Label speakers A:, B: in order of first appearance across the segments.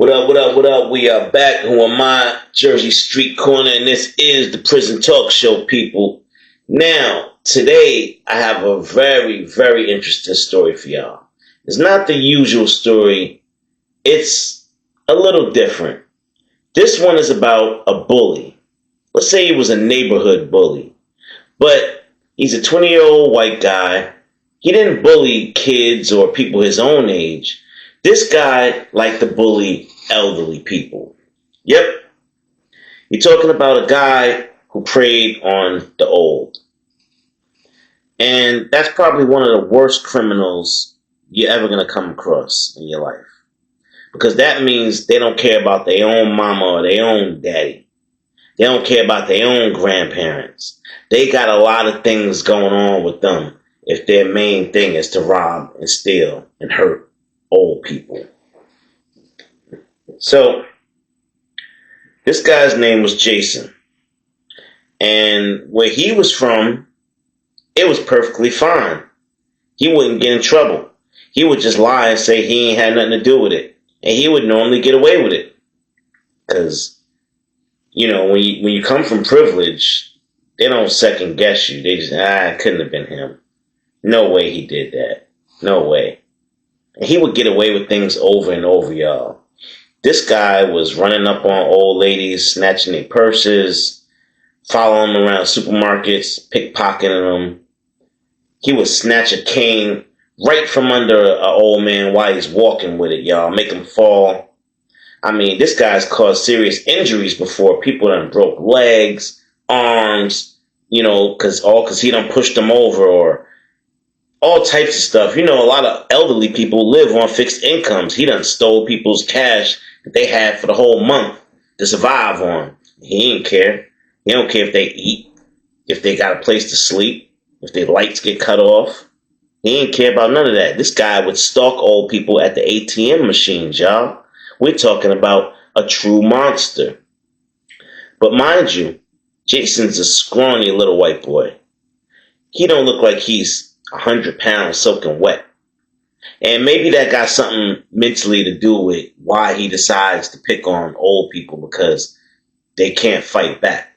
A: What up, what up, what up? We are back. Who am I? Jersey Street Corner, and this is the Prison Talk Show, people. Now, today, I have a very, very interesting story for y'all. It's not the usual story. It's a little different. This one is about a bully. Let's say he was a neighborhood bully. But he's a 20-year-old white guy. He didn't bully kids or people his own age. This guy liked to bully elderly people. Yep. You're talking about a guy who preyed on the old. And that's probably one of the worst criminals you're ever going to come across in your life. Because that means they don't care about their own mama or their own daddy. They don't care about their own grandparents. They got a lot of things going on with them if their main thing is to rob and steal and hurt old people. So, this guy's name was Jason. And where he was from, it was perfectly fine. He wouldn't get in trouble. He would just lie and say he ain't had nothing to do with it. And he would normally get away with it. Because, you know, when you come from privilege, they don't second guess you. They just, it couldn't have been him. No way he did that. No way. And he would get away with things over and over, y'all. This guy was running up on old ladies, snatching their purses, following them around supermarkets, pickpocketing them. He would snatch a cane right from under an old man while he's walking with it, y'all. Make him fall. I mean, this guy's caused serious injuries before. People done broke legs, arms, you know, because he done pushed them over, or all types of stuff. You know, a lot of elderly people live on fixed incomes. He done stole people's cash that they had for the whole month to survive on. He ain't care. He don't care if they eat, if they got a place to sleep, if their lights get cut off. He ain't care about none of that. This guy would stalk old people at the ATM machines, y'all. We're talking about a true monster. But mind you, Jason's a scrawny little white boy. He don't look like he's 100 pounds soaking wet. And maybe that got something mentally to do with why he decides to pick on old people, because they can't fight back.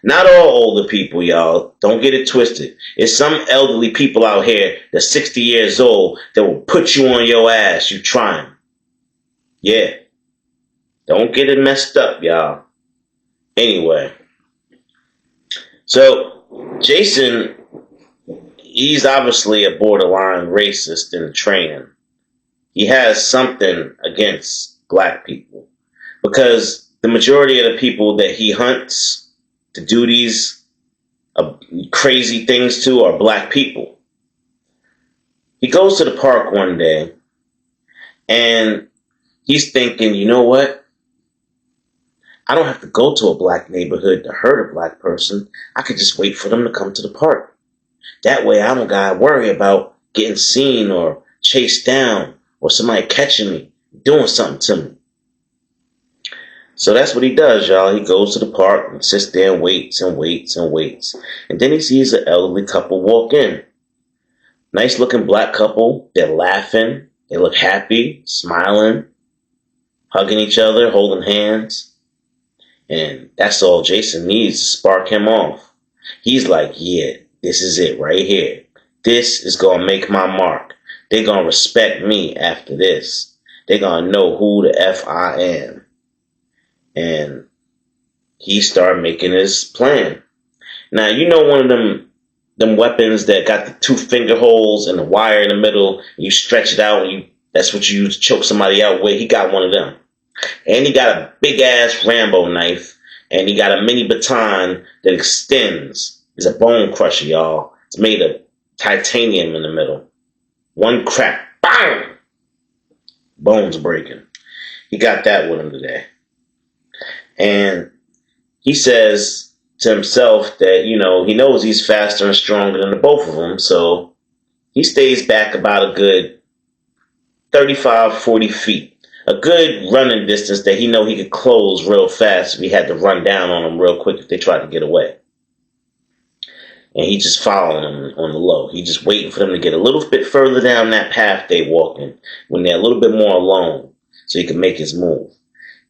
A: Not all older people, y'all. Don't get it twisted. It's some elderly people out here that's 60 years old that will put you on your ass. You trying. Yeah. Don't get it messed up, y'all. Anyway. So, Jason, he's obviously a borderline racist in training. He has something against black people, because the majority of the people that he hunts to do these crazy things to are black people. He goes to the park one day and he's thinking, you know what? I don't have to go to a black neighborhood to hurt a black person. I could just wait for them to come to the park. That way I don't gotta worry about getting seen or chased down or somebody catching me, doing something to me. So that's what he does, y'all. He goes to the park and sits there and waits and waits and waits. And then he sees an elderly couple walk in. Nice looking black couple. They're laughing. They look happy, smiling, hugging each other, holding hands. And that's all Jason needs to spark him off. He's like, yeah, this is it right here. This is going to make my mark. They're going to respect me after this. They're going to know who the F I am. And he started making his plan. Now, you know one of them weapons that got the 2 finger holes and the wire in the middle, and you stretch it out, and that's what you use to choke somebody out with. He got one of them. And he got a big-ass Rambo knife, and he got a mini baton that extends. It's a bone crusher, y'all. It's made of titanium in the middle. One crack, bang! Bones breaking. He got that with him today. And he says to himself that, you know, he knows he's faster and stronger than the both of them, so he stays back about a good 35, 40 feet. A good running distance that he know he could close real fast if he had to run down on them real quick if they tried to get away. And he just following them on the low. He just waiting for them to get a little bit further down that path they walking when they're a little bit more alone. so he can make his move.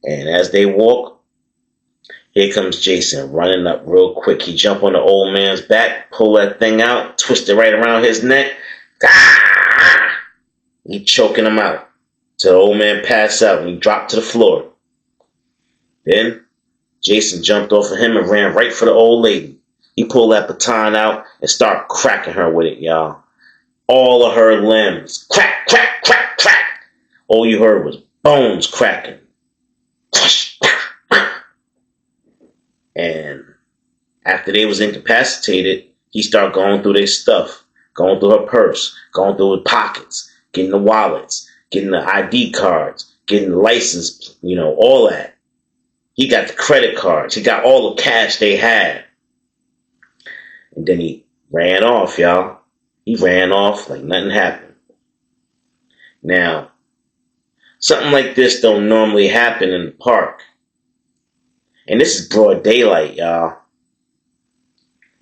A: And as they walk, here comes Jason running up real quick. He jump on the old man's back, pull that thing out, twist it right around his neck. Ah! He choking him out. So the old man passed out and he dropped to the floor. Then Jason jumped off of him and ran right for the old lady. He pulled that baton out and started cracking her with it, y'all. All of her limbs. Crack, crack, crack, crack. All you heard was bones cracking. And after they was incapacitated, he started going through their stuff. Going through her purse. Going through her pockets. Getting the wallets. Getting the ID cards. Getting the license, all that. He got the credit cards. He got all the cash they had. And then he ran off, y'all. He ran off like nothing happened. Now, something like this don't normally happen in the park. And this is broad daylight, y'all.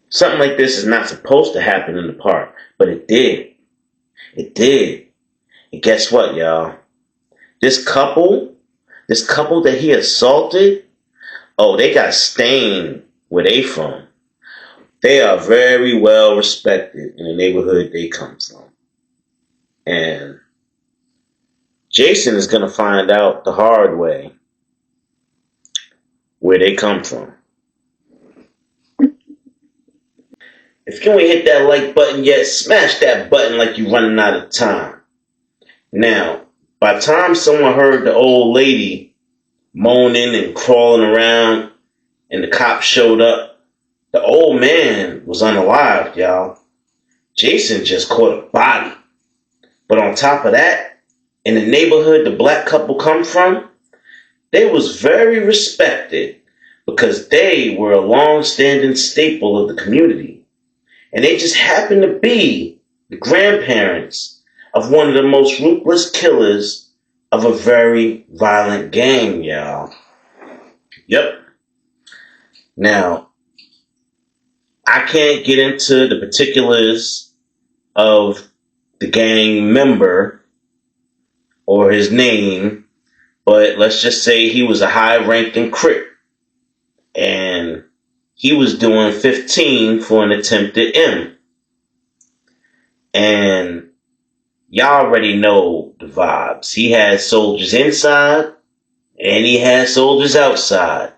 A: Something like this is not supposed to happen in the park. But it did. It did. And guess what, y'all? This couple that he assaulted, they got stained where they from. They are very well respected in the neighborhood they come from. And Jason is going to find out the hard way where they come from. If you ain't hit that like button yet, smash that button like you running out of time. Now, by the time someone heard the old lady moaning and crawling around and the cops showed up, the old man was unalived, y'all. Jason just caught a body. But on top of that, in the neighborhood the black couple come from, they was very respected because they were a long-standing staple of the community. And they just happened to be the grandparents of one of the most ruthless killers of a very violent gang, y'all. Yep. Now, I can't get into the particulars of the gang member or his name, but let's just say he was a high-ranking Crip. And he was doing 15 for an attempted M. And y'all already know the vibes. He had soldiers inside and he had soldiers outside.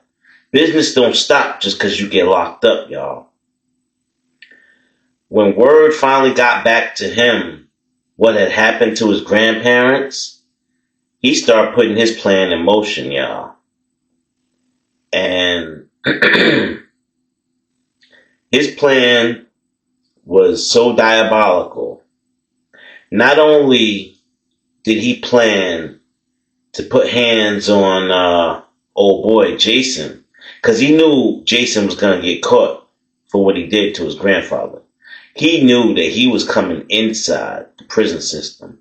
A: Business don't stop just because you get locked up, y'all. When word finally got back to him what had happened to his grandparents, he started putting his plan in motion, y'all. And his plan was so diabolical. Not only did he plan to put hands on old boy Jason, because he knew Jason was going to get caught for what he did to his grandfather. He knew that he was coming inside the prison system.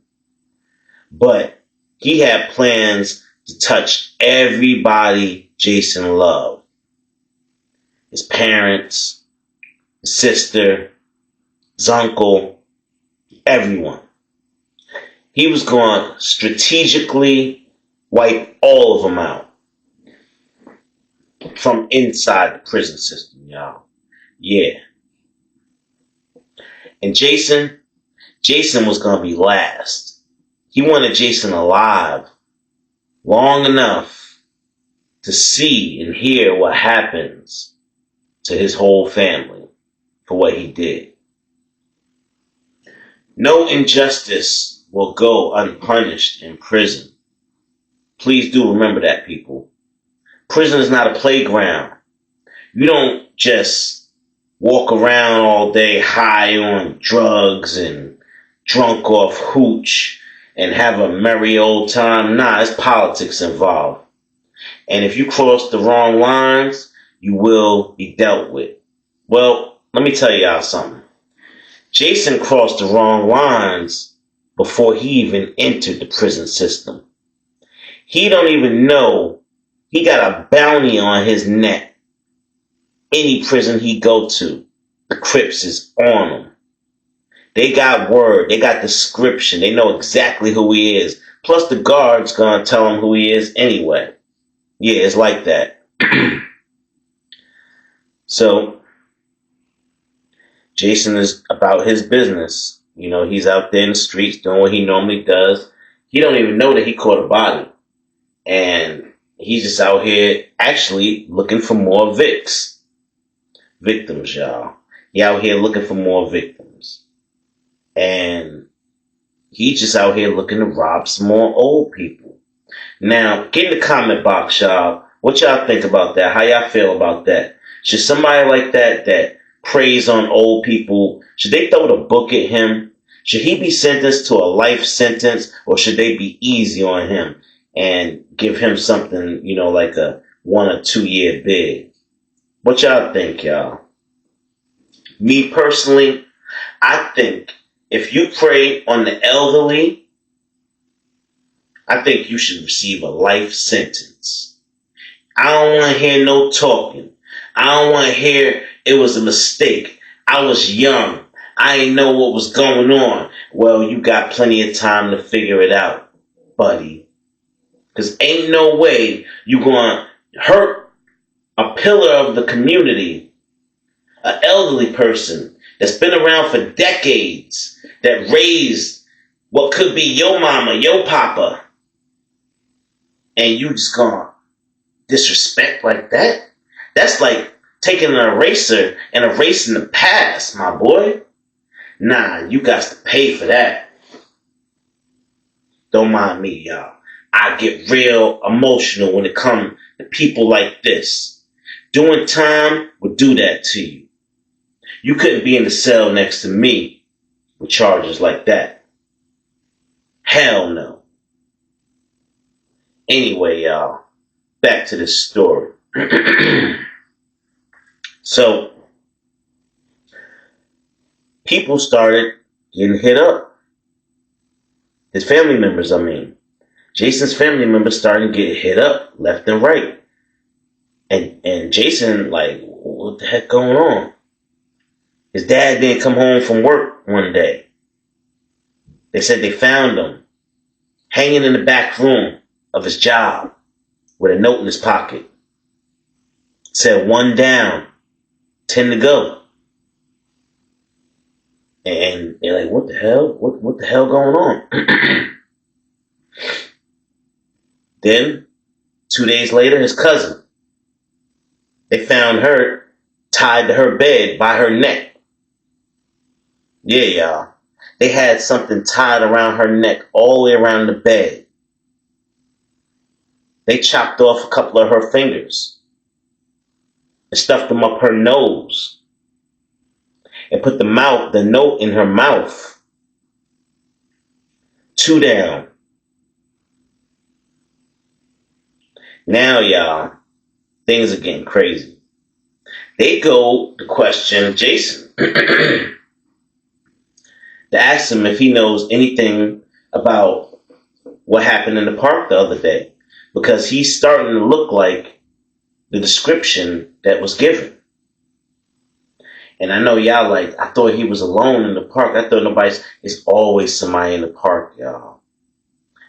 A: But he had plans to touch everybody Jason loved. His parents, his sister, his uncle, everyone. He was going to strategically wipe all of them out from inside the prison system, y'all. Yeah. And Jason was going to be last. He wanted Jason alive long enough to see and hear what happens to his whole family for what he did. No injustice will go unpunished in prison. Please do remember that, people. Prison is not a playground. You don't just walk around all day high on drugs and drunk off hooch and have a merry old time. Nah, there's politics involved. And if you cross the wrong lines, you will be dealt with. Well, let me tell y'all something. Jason crossed the wrong lines before he even entered the prison system. He don't even know he got a bounty on his neck. Any prison he go to, the Crips is on him. They got word. They got description. They know exactly who he is Plus, the guard's gonna tell him who he is anyway. Yeah, it's like that. So, Jason is about his business. You know, he's out there in the streets doing what he normally does. He don't even know that he caught a body. And he's just out here actually looking for more victims, y'all. He out here looking for more victims. And he's just out here looking to rob some more old people. Now, get in the comment box, y'all. What y'all think about that? How y'all feel about that? Should somebody like that preys on old people, should they throw the book at him? Should he be sentenced to a life sentence, or should they be easy on him and give him something, like a 1 or 2 year bid? What y'all think, y'all? Me personally, I think if you prey on the elderly, I think you should receive a life sentence. I don't want to hear no talking. I don't want to hear it was a mistake. I was young. I didn't know what was going on. Well, you got plenty of time to figure it out, buddy. Because ain't no way you going to hurt a pillar of the community, an elderly person that's been around for decades, that raised what could be your mama, your papa, and you just gonna disrespect like that? That's like taking an eraser and erasing the past, my boy. Nah, you got to pay for that. Don't mind me, y'all. I get real emotional when it comes to people like this. Doing time would do that to you. You couldn't be in the cell next to me with charges like that. Hell no. Anyway, y'all, back to this story. So, people started getting hit up. His family members, Jason's family members started getting hit up left and right. And Jason, like, what the heck going on? His dad didn't come home from work one day. They said they found him hanging in the back room of his job with a note in his pocket. It said 1 down, 10 to go. And they're like, what the hell? What the hell going on? Then, 2 days later, his cousin. They found her tied to her bed by her neck. Yeah, y'all. They had something tied around her neck all the way around the bed. They chopped off a couple of her fingers and stuffed them up her nose and put the note in her mouth. 2 down. Now, y'all, things are getting crazy. They go to question Jason. To ask him if he knows anything about what happened in the park the other day. Because he's starting to look like the description that was given. And I know y'all like, I thought he was alone in the park. I thought it's always somebody in the park, y'all.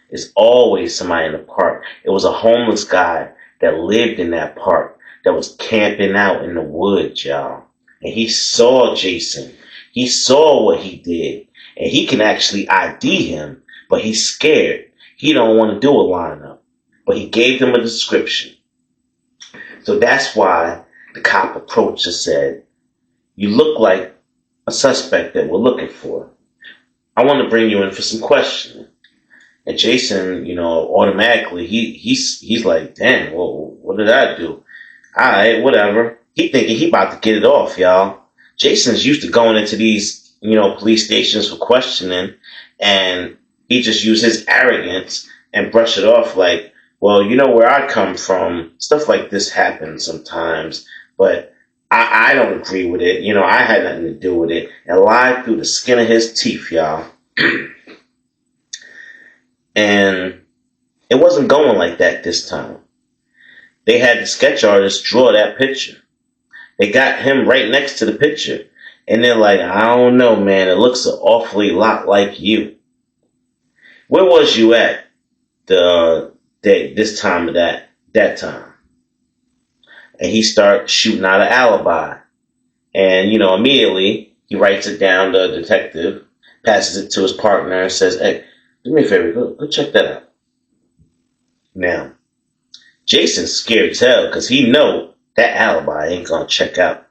A: It's always somebody in the park. It was a homeless guy that lived in that park that was camping out in the woods, y'all. And he saw Jason. He saw what he did. And he can actually ID him, but he's scared. He don't want to do a lineup. But he gave them a description. So that's why the cop approached and said, you look like a suspect that we're looking for. I want to bring you in for some questioning. And Jason, automatically, he's like, damn, well, what did I do? All right, whatever. He thinking he about to get it off, y'all. Jason's used to going into these, police stations for questioning, and he just used his arrogance and brush it off like, well, you know where I come from. Stuff like this happens sometimes, but I don't agree with it. I had nothing to do with it. And lied through the skin of his teeth, y'all. And it wasn't going like that this time. They had the sketch artist draw that picture. They got him right next to the picture. And they're like, I don't know, man. It looks an awfully lot like you. Where was you at? the day, this time of that time. And he starts shooting out an alibi. And, immediately he writes it down, the detective, passes it to his partner and says, hey, do me a favor, go check that out. Now, Jason's scared as hell because he know that alibi ain't gonna check out.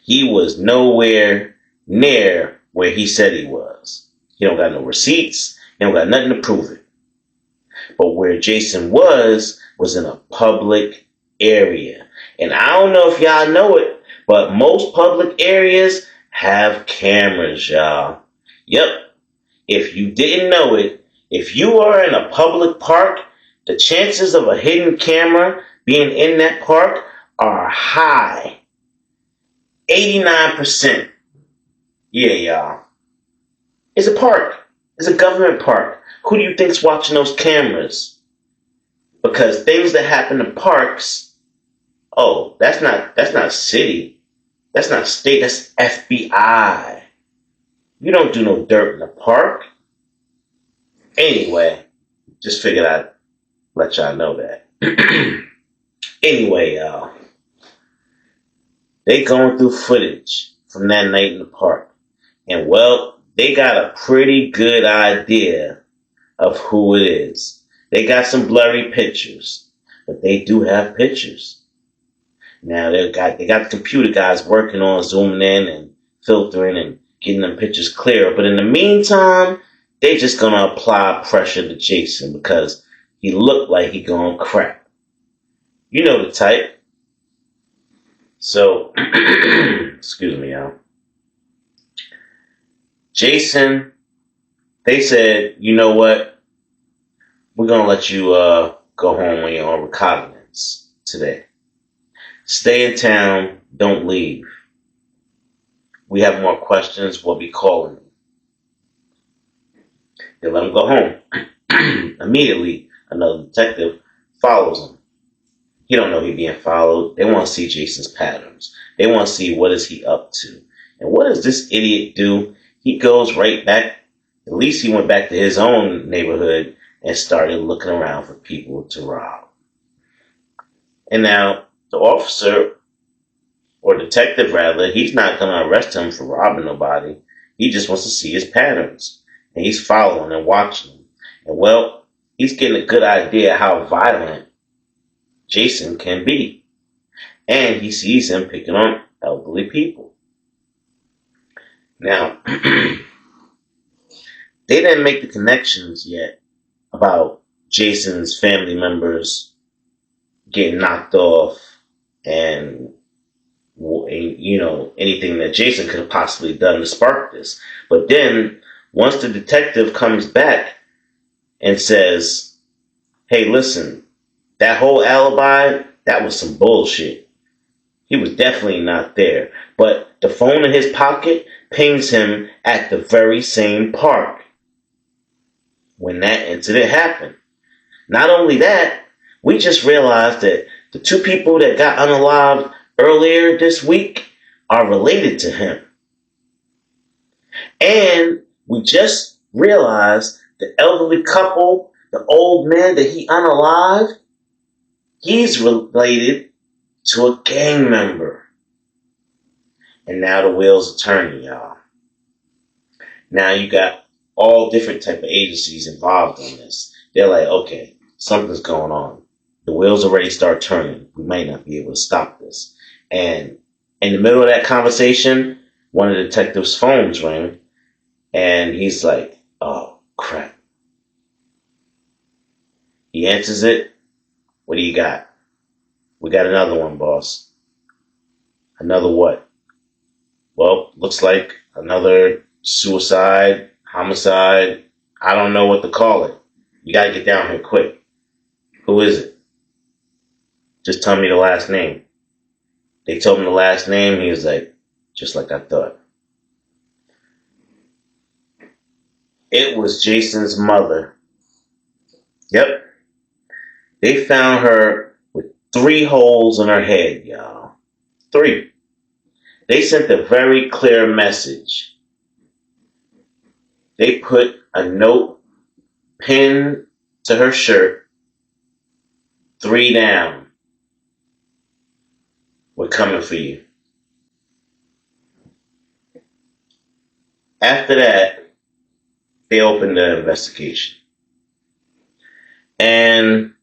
A: He was nowhere near where he said he was. He don't got no receipts. He don't got nothing to prove it. But where Jason was in a public area. And I don't know if y'all know it, but most public areas have cameras, y'all. Yep. If you didn't know it, if you are in a public park, the chances of a hidden camera being in that park are high. 89%. Yeah, y'all. It's a park. It's a government park. Who do you think's watching those cameras? Because things that happen in parks, that's not city. That's not state. That's FBI. You don't do no dirt in the park. Anyway, just figured I'd let y'all know that. Anyway, y'all. They going through footage from that night in the park. And, well, they got a pretty good idea of who it is. They got some blurry pictures, but they do have pictures. Now, they got the computer guys working on zooming in and filtering and getting them pictures clearer. But in the meantime, they just going to apply pressure to Jason because he looked like he going crack. You know the type. So, excuse me, y'all. Jason, they said, you know what? We're going to let you go home on your own recognizance today. Stay in town. Don't leave. We have more questions. We'll be calling you. They let him go home. Immediately, another detective follows him. He don't know he's being followed. They want to see Jason's patterns. They want to see what is he up to. And what does this idiot do? He goes right back. At least he went back to his own neighborhood and started looking around for people to rob. And now the officer, or detective rather, he's not going to arrest him for robbing nobody. He just wants to see his patterns. And he's following and watching him. And well, he's getting a good idea how violent Jason can be. And he sees him picking on elderly people. Now, they didn't make the connections yet about Jason's family members getting knocked off and, anything that Jason could have possibly done to spark this. But then, once the detective comes back and says, hey, listen, that whole alibi, that was some bullshit. He was definitely not there. But the phone in his pocket pings him at the very same park when that incident happened. Not only that, we just realized that the two people that got unalived earlier this week are related to him. And we just realized the elderly couple, the old man that he unalived, he's related to a gang member. And now the wheels are turning, y'all. Now you got all different type of agencies involved in this. They're like, okay, something's going on. The wheels already start turning. We might not be able to stop this. And in the middle of that conversation, one of the detectives' phones rang. And he's like, oh, crap. He answers it. What do you got? We got another one, boss. Another what? Well, looks like another suicide, homicide. I don't know what to call it. You got to get down here quick. Who is it? Just tell me the last name. They told him the last name. He was like, just like I thought. It was Jason's mother. Yep. They found her with 3 holes in her head, y'all. 3. They sent a very clear message. They put a note pinned to her shirt, 3 down. We're coming for you. After that, they opened the investigation. And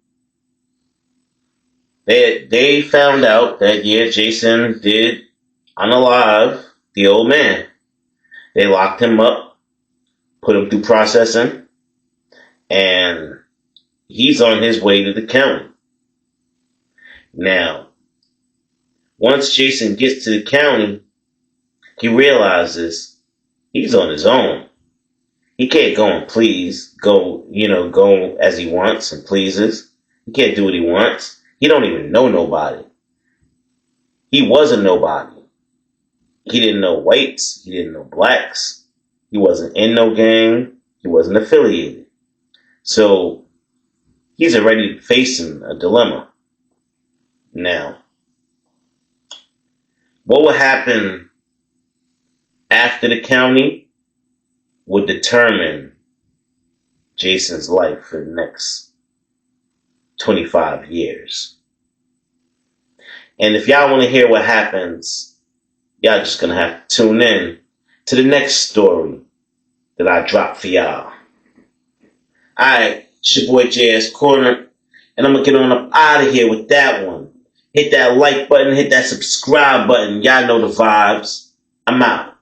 A: they found out that, yeah, Jason did unalive the old man. They locked him up, put him through processing, and he's on his way to the county. Now, once Jason gets to the county, he realizes he's on his own. He can't go and go as he wants and pleases. He can't do what he wants. He don't even know nobody. He was a nobody. He didn't know whites. He didn't know blacks. He wasn't in no gang. He wasn't affiliated. So he's already facing a dilemma. Now, what will happen after the county would determine Jason's life for the next 25 years. And if y'all want to hear what happens, y'all just going to have to tune in to the next story that I drop for y'all. Alright, it's your boy JS Corner, and I'm going to get on up out of here with that one. Hit that like button, hit that subscribe button. Y'all know the vibes. I'm out.